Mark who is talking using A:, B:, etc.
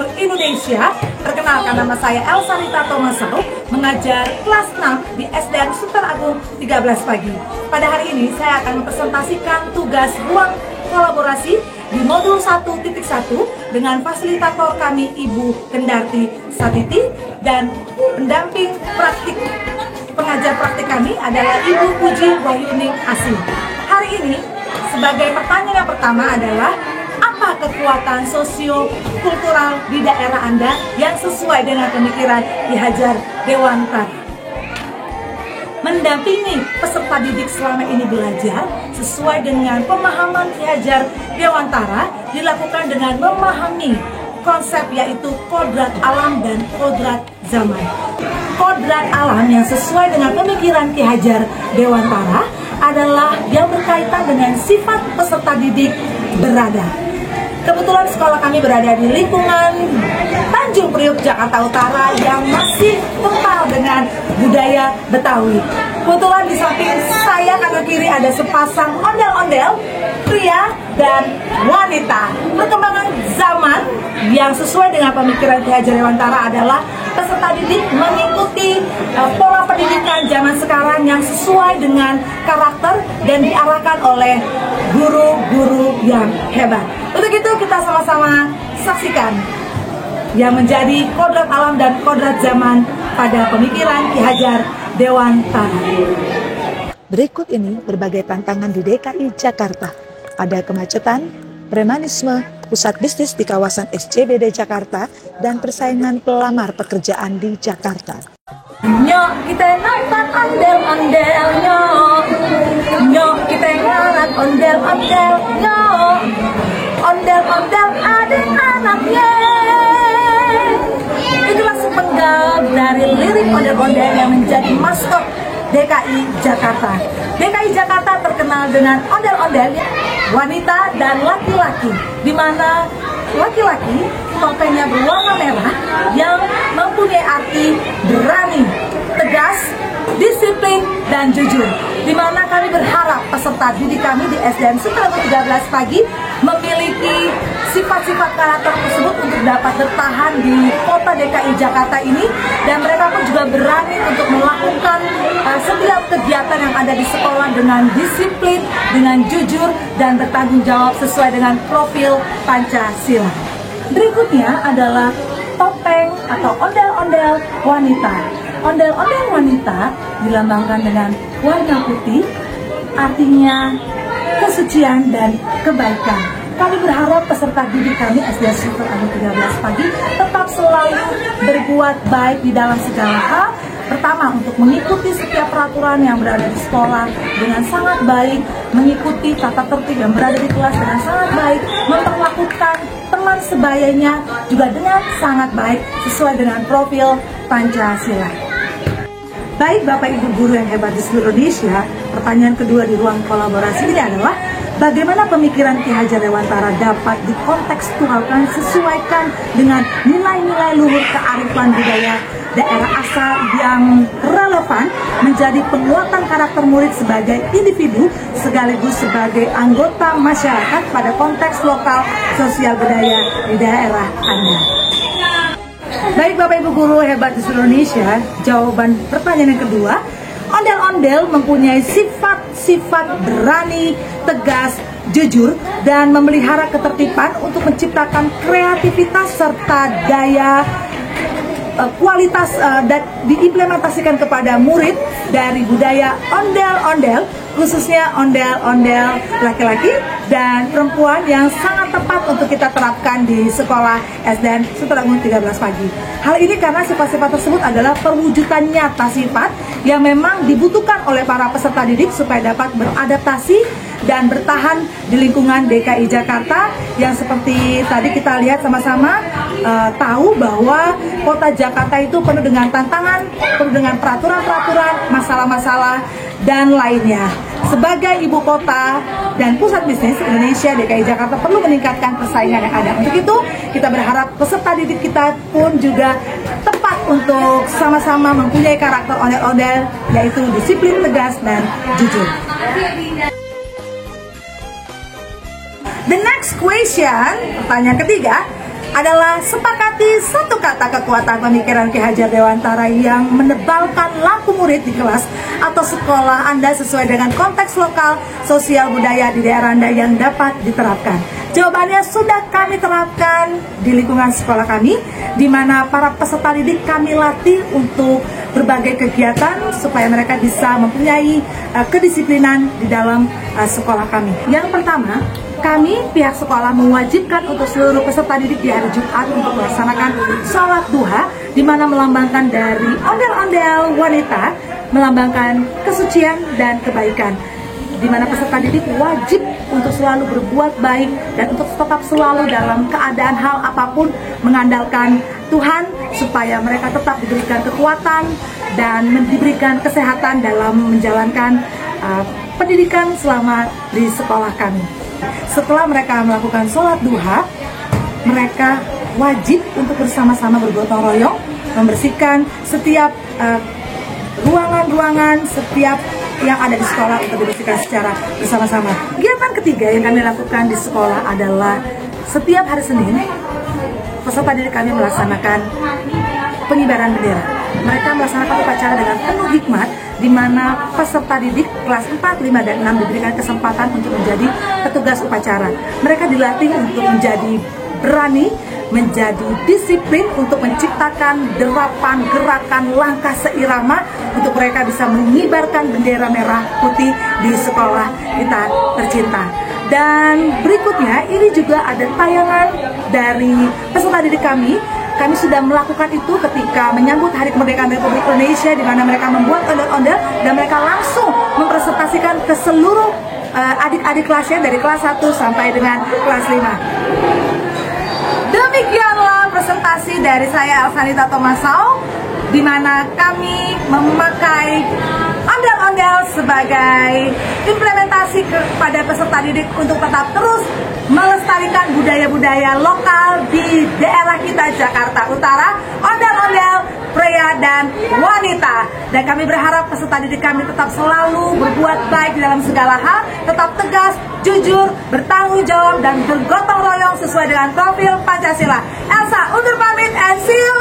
A: seluruh Indonesia. Perkenalkan, nama saya Elsa Rita Tomasau, mengajar kelas 6 di SDN Sultan Agung 13 pagi. Pada hari ini saya akan mempresentasikan tugas ruang kolaborasi di modul 1.1 dengan fasilitator kami Ibu Kendarti Satiti, dan pendamping praktik pengajar praktik kami adalah Ibu Puji Wahyuning Asih. Hari ini sebagai pertanyaan yang pertama adalah, apa kekuatan sosio-kultural di daerah Anda yang sesuai dengan pemikiran Ki Hajar Dewantara? Mendampingi peserta didik selama ini belajar sesuai dengan pemahaman Ki Hajar Dewantara dilakukan dengan memahami konsep, yaitu kodrat alam dan kodrat zaman. Kodrat alam yang sesuai dengan pemikiran Ki Hajar Dewantara adalah yang berkaitan dengan sifat peserta didik berada. Kebetulan sekolah kami berada di lingkungan Tanjung Priok, Jakarta Utara yang masih kental dengan budaya Betawi. Kebetulan di samping saya kanan kiri ada sepasang ondel-ondel pria dan wanita. Perkembangan zaman yang sesuai dengan pemikiran Ki Hajar Dewantara adalah peserta didik mengikuti pola pendidikan zaman sekarang yang sesuai dengan karakter dan diarahkan oleh guru-guru yang hebat. Untuk itu kita sama-sama saksikan yang menjadi kodrat alam dan kodrat zaman pada pemikiran Ki Hajar Dewantara.
B: Berikut ini berbagai tantangan di DKI Jakarta. Ada kemacetan, premanisme, pusat bisnis di kawasan SCBD Jakarta, dan persaingan pelamar pekerjaan di Jakarta.
A: Nyok kita nonton ondel-ondel, nyok. Nyok kita nonton ondel-ondel, nyok. Ondel-ondel adik-anaknya. Itulah sepenggal dari lirik ondel-ondel yang menjadi maskot DKI Jakarta. DKI Jakarta terkenal dengan ondel-ondel wanita dan laki-laki, di mana laki-laki topengnya berwarna merah yang mempunyai arti berani, tegas, disiplin, dan jujur. Di mana kami berharap peserta didik kami di SDN Sultan Agung 13 pagi memiliki sifat-sifat karakter tersebut untuk dapat bertahan di kota DKI Jakarta ini, dan mereka pun juga berani untuk melakukan setiap kegiatan yang ada di sekolah dengan disiplin, dengan jujur, dan bertanggung jawab sesuai dengan profil Pancasila. Berikutnya adalah topeng atau ondel-ondel wanita. Ondel-ondel wanita dilambangkan dengan warna putih, artinya kesucian dan kebaikan. Kami berharap peserta didik kami SDN Sultan Agung 13 pagi tetap selalu berbuat baik di dalam segala hal. Pertama, untuk mengikuti setiap peraturan yang berada di sekolah dengan sangat baik, mengikuti tata tertib yang berada di kelas dengan sangat baik, memperlakukan teman sebayanya juga dengan sangat baik sesuai dengan profil Pancasila. Baik Bapak Ibu guru yang hebat di seluruh Indonesia, pertanyaan kedua di ruang kolaborasi ini adalah, bagaimana pemikiran Ki Hajar Dewantara dapat dikontekstualkan, sesuaikan dengan nilai-nilai luhur kearifan budaya daerah asal yang relevan menjadi penguatan karakter murid sebagai individu sekaligus sebagai anggota masyarakat pada konteks lokal sosial budaya di daerah Anda. Baik Bapak Ibu guru hebat di seluruh Indonesia, jawaban pertanyaan yang kedua, ondel-ondel mempunyai sifat-sifat berani, tegas, jujur, dan memelihara ketertiban untuk menciptakan kreativitas serta daya kualitas dan diimplementasikan kepada murid dari budaya ondel-ondel, khususnya ondel-ondel laki-laki dan perempuan yang sangat tepat untuk kita terapkan di sekolah SDN Sultan Agung 13 pagi. Hal ini karena sifat-sifat tersebut adalah perwujudan nyata sifat yang memang dibutuhkan oleh para peserta didik supaya dapat beradaptasi dan bertahan di lingkungan DKI Jakarta yang seperti tadi kita lihat sama-sama, tahu bahwa kota Jakarta itu penuh dengan tantangan, penuh dengan peraturan-peraturan, masalah-masalah, dan lainnya. Sebagai ibu kota dan pusat bisnis Indonesia, DKI Jakarta perlu meningkatkan persaingan yang ada. Untuk itu, kita berharap peserta didik kita pun juga tepat untuk sama-sama mempunyai karakter ondel-ondel, yaitu disiplin, tegas, dan jujur. The next question, pertanyaan ketiga, adalah sepakat Seperti satu kata kekuatan pemikiran Ki Hajar Dewantara yang menebalkan lampu murid di kelas atau sekolah Anda sesuai dengan konteks lokal, sosial, budaya di daerah Anda yang dapat diterapkan. Jawabannya sudah kami terapkan di lingkungan sekolah kami, di mana para peserta didik kami latih untuk berbagai kegiatan supaya mereka bisa mempunyai kedisiplinan di dalam sekolah kami. Yang pertama, kami pihak sekolah mewajibkan untuk seluruh peserta didik di hari Jumat untuk melaksanakan sholat duha, di mana melambangkan dari ondel-ondel wanita, melambangkan kesucian dan kebaikan, di mana peserta didik wajib untuk selalu berbuat baik dan untuk tetap selalu dalam keadaan hal apapun mengandalkan Tuhan, supaya mereka tetap diberikan kekuatan dan diberikan kesehatan dalam menjalankan pendidikan selama di sekolah kami. Setelah mereka melakukan sholat duha, mereka wajib untuk bersama-sama bergotong royong membersihkan setiap ruangan-ruangan, setiap yang ada di sekolah untuk dibersihkan secara bersama-sama. Kegiatan ketiga yang kami lakukan di sekolah adalah setiap hari Senin, peserta didik kami melaksanakan pengibaran bendera. Mereka melaksanakan upacara dengan penuh hikmat, di mana peserta didik kelas 4, 5, dan 6 diberikan kesempatan untuk menjadi petugas upacara. Mereka dilatih untuk menjadi berani, menjadi disiplin untuk menciptakan derapan, gerakan, langkah seirama untuk mereka bisa mengibarkan bendera merah putih di sekolah kita tercinta. Dan berikutnya, ini juga ada tayangan dari peserta didik kami. Kami sudah melakukan itu ketika menyambut Hari Kemerdekaan Republik Indonesia, di mana mereka membuat ondel-ondel dan mereka langsung mempresentasikan ke seluruh adik-adik kelasnya dari kelas 1 sampai dengan kelas 5. Demikianlah presentasi dari saya Elsanita Tomasau, di mana kami memakai ondel-ondel sebagai implementasi kepada peserta didik untuk tetap terus melestarikan budaya-budaya lokal di daerah kita Jakarta Utara, ondel-ondel pria dan wanita. Dan kami berharap peserta didik kami tetap selalu berbuat baik di dalam segala hal, tetap tegas, jujur, bertanggung jawab, dan bergotong royong sesuai dengan profil Pancasila. Elsa undur pamit and see you